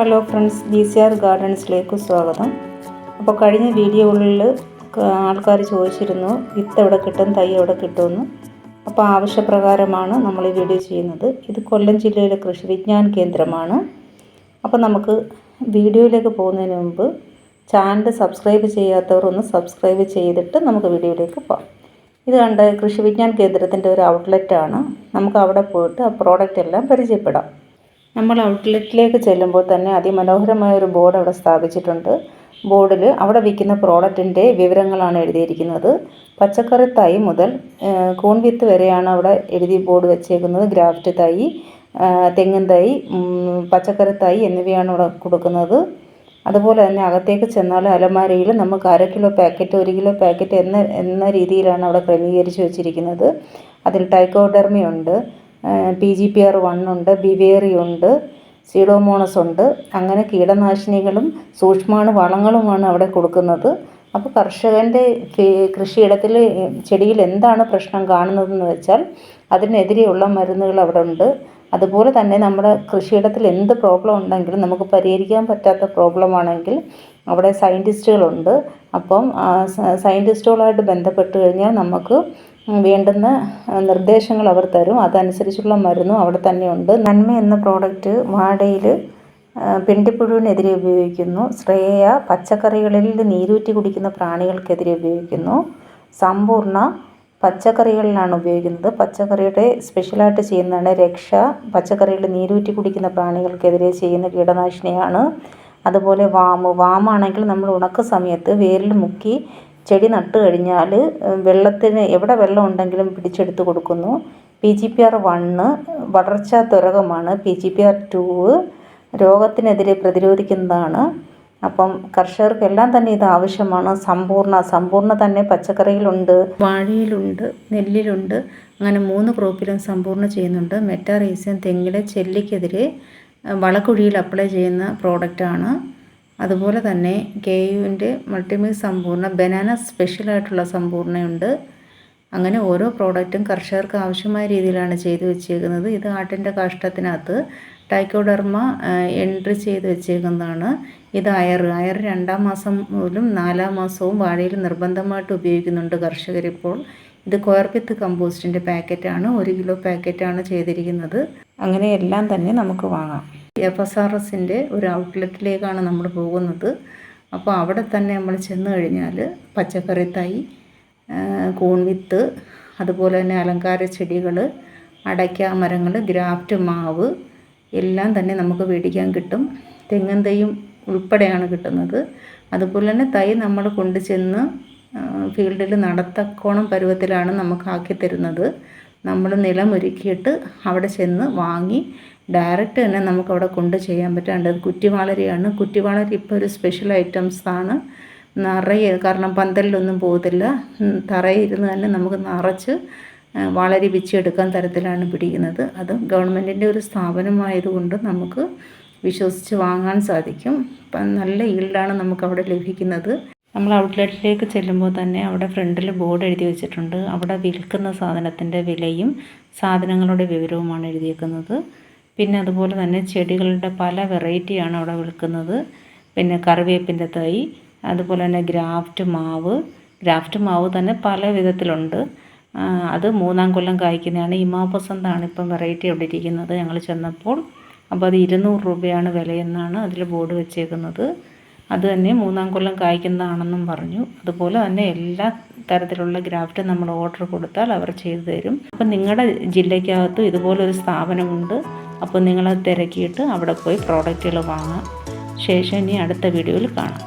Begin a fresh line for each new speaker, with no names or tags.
Hello friends, BCR ഗാർഡൻസിലേക്ക് സ്വാഗതം. അപ്പോൾ കഴിഞ്ഞ വീഡിയോകളിൽ ആൾക്കാർ ചോദിച്ചിരുന്നു വിത്ത് എവിടെ കിട്ടും, തൈ എവിടെ കിട്ടുമെന്ന്. അപ്പോൾ ആവശ്യപ്രകാരമാണ് നമ്മൾ ഈ വീഡിയോ ചെയ്യുന്നത്. ഇത് കൊല്ലം ജില്ലയിലെ കൃഷി വിജ്ഞാന കേന്ദ്രമാണ്. അപ്പോൾ നമുക്ക് വീഡിയോയിലേക്ക് പോകുന്നതിന് മുമ്പ് ചാനൽ സബ്സ്ക്രൈബ് ചെയ്യാത്തവർ ഒന്ന് സബ്സ്ക്രൈബ് ചെയ്തിട്ട് നമുക്ക് വീഡിയോയിലേക്ക് പോകാം. ഇത് കണ്ട കൃഷി വിജ്ഞാന കേന്ദ്രത്തിൻ്റെ ഒരു ഔട്ട്ലെറ്റാണ്. നമുക്ക് അവിടെ പോയിട്ട് ആ പ്രോഡക്റ്റ് എല്ലാം പരിചയപ്പെടാം. നമ്മൾ ഔട്ട്ലെറ്റിലേക്ക് ചെല്ലുമ്പോൾ തന്നെ അതിമനോഹരമായൊരു ബോർഡ് അവിടെ സ്ഥാപിച്ചിട്ടുണ്ട്. ബോർഡിൽ അവിടെ വിൽക്കുന്ന പ്രോഡക്റ്റിൻ്റെ വിവരങ്ങളാണ് എഴുതിയിരിക്കുന്നത്. പച്ചക്കറി തൈ മുതൽ കൂൺ വിത്ത് വരെയാണ് അവിടെ എഴുതി ബോർഡ് വെച്ചേക്കുന്നത്. ഗ്രാഫ്റ്റ് തൈ, തെങ്ങിൻ തൈ, പച്ചക്കറി തൈ എന്നിവയാണ് ഇവിടെ കൊടുക്കുന്നത്. അതുപോലെ തന്നെ അകത്തേക്ക് ചെന്നാൽ അലമാരയിൽ നമുക്ക് 1/2 കിലോ പാക്കറ്റ്, 1 കിലോ പാക്കറ്റ് എന്ന രീതിയിലാണ് അവിടെ ക്രമീകരിച്ച് വെച്ചിരിക്കുന്നത്. അതിൽ ടൈക്കോഡെർമ ഉണ്ട്, PGPR 1 ഉണ്ട്, ബിവേറി ഉണ്ട്, സീഡോമോണസ് ഉണ്ട്. അങ്ങനെ കീടനാശിനികളും സൂക്ഷ്മാണു വളങ്ങളുമാണ് അവിടെ കൊടുക്കുന്നത്. അപ്പോൾ കർഷകൻ്റെ കൃഷിയിടത്തിൽ ചെടിയിൽ എന്താണ് പ്രശ്നം കാണുന്നതെന്ന് വെച്ചാൽ അതിനെതിരെയുള്ള മരുന്നുകൾ അവിടെ ഉണ്ട്. അതുപോലെ തന്നെ നമ്മുടെ കൃഷിയിടത്തിൽ എന്ത് പ്രോബ്ലം ഉണ്ടെങ്കിലും നമുക്ക് പരിഹരിക്കാൻ പറ്റാത്ത പ്രോബ്ലം ആണെങ്കിൽ അവിടെ സയൻറ്റിസ്റ്റുകളുണ്ട്. അപ്പം സയൻറ്റിസ്റ്റുകളായിട്ട് ബന്ധപ്പെട്ട് കഴിഞ്ഞാൽ നമുക്ക് വേണ്ടുന്ന നിർദ്ദേശങ്ങൾ അവർ തരും. അതനുസരിച്ചുള്ള മരുന്നും അവിടെ തന്നെ ഉണ്ട്. നന്മ എന്ന പ്രോഡക്റ്റ് വാഴയിൽ പിണ്ടിപ്പുഴുവിനെതിരെ ഉപയോഗിക്കുന്നു. ശ്രേയ പച്ചക്കറികളിൽ നീരൂറ്റി കുടിക്കുന്ന പ്രാണികൾക്കെതിരെ ഉപയോഗിക്കുന്നു. സമ്പൂർണ്ണ പച്ചക്കറികളിലാണ് ഉപയോഗിക്കുന്നത്. പച്ചക്കറിയുടെ സ്പെഷ്യലായിട്ട് ചെയ്യുന്നതാണ് രക്ഷ. പച്ചക്കറികളിൽ നീരൂറ്റി കുടിക്കുന്ന പ്രാണികൾക്കെതിരെ ചെയ്യുന്ന കീടനാശിനിയാണ്. അതുപോലെ വാമാണെങ്കിൽ നമ്മൾ ഉണക്ക സമയത്ത് വേരിൽ മുക്കി ചെടി നട്ട് കഴിഞ്ഞാൽ വെള്ളത്തിന് എവിടെ വെള്ളം ഉണ്ടെങ്കിലും പിടിച്ചെടുത്ത് കൊടുക്കുന്നു. PGPR 1 വളർച്ചാ ത്വരകമാണ്. PGPR 2 രോഗത്തിനെതിരെ പ്രതിരോധിക്കുന്നതാണ്. അപ്പം കർഷകർക്കെല്ലാം തന്നെ ഇത് ആവശ്യമാണ്. സമ്പൂർണ്ണ തന്നെ പച്ചക്കറിയിലുണ്ട്, വാഴയിലുണ്ട്, നെല്ലിലുണ്ട്. അങ്ങനെ 3 ക്രോപ്പിലും സമ്പൂർണ്ണ ചെയ്യുന്നുണ്ട്. മെറ്റാറൈസിയം തെങ്ങിലെ ചെല്ലിക്കെതിരെ വളക്കുഴിയിൽ അപ്ലൈ ചെയ്യുന്ന പ്രോഡക്റ്റാണ്. അതുപോലെ തന്നെ KUവിൻ്റെ മൾട്ടിമിക്സ് സമ്പൂർണ്ണ, ബനാന സ്പെഷ്യലായിട്ടുള്ള സമ്പൂർണ്ണയുണ്ട്. അങ്ങനെ ഓരോ പ്രോഡക്റ്റും കർഷകർക്ക് ആവശ്യമായ രീതിയിലാണ് ചെയ്തു വെച്ചേക്കുന്നത്. ഇത് ആട്ടിൻ്റെ കാഷ്ടത്തിനകത്ത് ടൈക്കോഡെർമ എൻട്രി ചെയ്ത് വെച്ചേക്കുന്നതാണ്. ഇത് അയർ 2-ാം മാസം മുതലും 4-ാം മാസവും വാഴയിൽ നിർബന്ധമായിട്ട് ഉപയോഗിക്കുന്നുണ്ട് കർഷകരിപ്പോൾ. ഇത് കോർപിത്ത് കമ്പോസ്റ്റിൻ്റെ പാക്കറ്റാണ്. 1 കിലോ പാക്കറ്റാണ് ചെയ്തിരിക്കുന്നത്. അങ്ങനെ എല്ലാം തന്നെ നമുക്ക് വാങ്ങാം. FSRSൻ്റെ ഒരു ഔട്ട്ലെറ്റിലേക്കാണ് നമ്മൾ പോകുന്നത്. അപ്പോൾ അവിടെ തന്നെ നമ്മൾ ചെന്ന് കഴിഞ്ഞാൽ പച്ചക്കറി തൈ, കൂൺ വിത്ത്, അതുപോലെ തന്നെ അലങ്കാര ചെടികൾ, അടയ്ക്ക മരങ്ങൾ, ഗ്രാഫ്റ്റ് മാവ് എല്ലാം തന്നെ നമുക്ക് മേടിക്കാൻ കിട്ടും. തെങ്ങിൻ തൈയും ഉൾപ്പെടെയാണ് കിട്ടുന്നത്. അതുപോലെ തന്നെ തൈ നമ്മൾ കൊണ്ടു ചെന്ന് ഫീൽഡിൽ നടത്തക്കോണം പരുവത്തിലാണ് നമുക്ക് ആക്കി തരുന്നത്. നമ്മൾ നിലമൊരുക്കിയിട്ട് അവിടെ ചെന്ന് വാങ്ങി ഡയറക്റ്റ് തന്നെ നമുക്കവിടെ കൊണ്ട് ചെയ്യാൻ പറ്റാണ്ട്. അത് കുറ്റിവാളരിയാണ്. കുറ്റിവാളരി ഇപ്പോൾ ഒരു സ്പെഷ്യൽ ഐറ്റംസ് ആണ്. നിറയെ, കാരണം പന്തലിലൊന്നും പോകത്തില്ല, തറയിരുന്ന് തന്നെ നമുക്ക് നിറച്ച് വളരി പിച്ചെടുക്കാൻ തരത്തിലാണ് പിടിക്കുന്നത്. അത് ഗവൺമെൻറ്റിൻ്റെ ഒരു സ്ഥാപനമായതുകൊണ്ട് നമുക്ക് വിശ്വസിച്ച് വാങ്ങാൻ സാധിക്കും. നല്ല ഈൽഡാണ് നമുക്കവിടെ ലഭിക്കുന്നത്. നമ്മൾ ഔട്ട്ലെറ്റിലേക്ക് ചെല്ലുമ്പോൾ തന്നെ അവിടെ ഫ്രണ്ടിൽ ബോർഡ് എഴുതി വെച്ചിട്ടുണ്ട്. അവിടെ വിൽക്കുന്ന സാധനത്തിൻ്റെ വിലയും സാധനങ്ങളുടെ വിവരവുമാണ് എഴുതിയേക്കുന്നത്. പിന്നെ അതുപോലെ തന്നെ ചെടികളുടെ പല വെറൈറ്റിയാണ് അവിടെ വിൽക്കുന്നത്. പിന്നെ കറിവേപ്പിൻ്റെ തൈ, അതുപോലെ തന്നെ ഗ്രാഫ്റ്റ് മാവ് തന്നെ പല വിധത്തിലുണ്ട്. അത് 3-ാം കൊല്ലം കായ്ക്കുന്നതാണ്. ഇമാപസന്താണ് ഇപ്പം വെറൈറ്റി അവിടെ ഇരിക്കുന്നത് ഞങ്ങൾ ചെന്നപ്പോൾ. അപ്പോൾ അത് 200 രൂപയാണ് വിലയെന്നാണ് അതിൽ ബോർഡ് വെച്ചേക്കുന്നത്. അത് തന്നെ 3-ാം കൊല്ലം കായ്ക്കുന്നതാണെന്നും പറഞ്ഞു. അതുപോലെ തന്നെ എല്ലാ തരത്തിലുള്ള ഗ്രാഫ്റ്റ് നമ്മൾ ഓർഡർ കൊടുത്താൽ അവർ ചെയ്തു തരും. അപ്പം നിങ്ങളുടെ ജില്ലയ്ക്കകത്തും ഇതുപോലൊരു സ്ഥാപനമുണ്ട്. അപ്പോൾ നിങ്ങളത് തിരക്കിയിട്ട് അവിടെ പോയി പ്രോഡക്റ്റുകൾ വാങ്ങാം. ശേഷം ഇനി അടുത്ത വീഡിയോയിൽ കാണാം.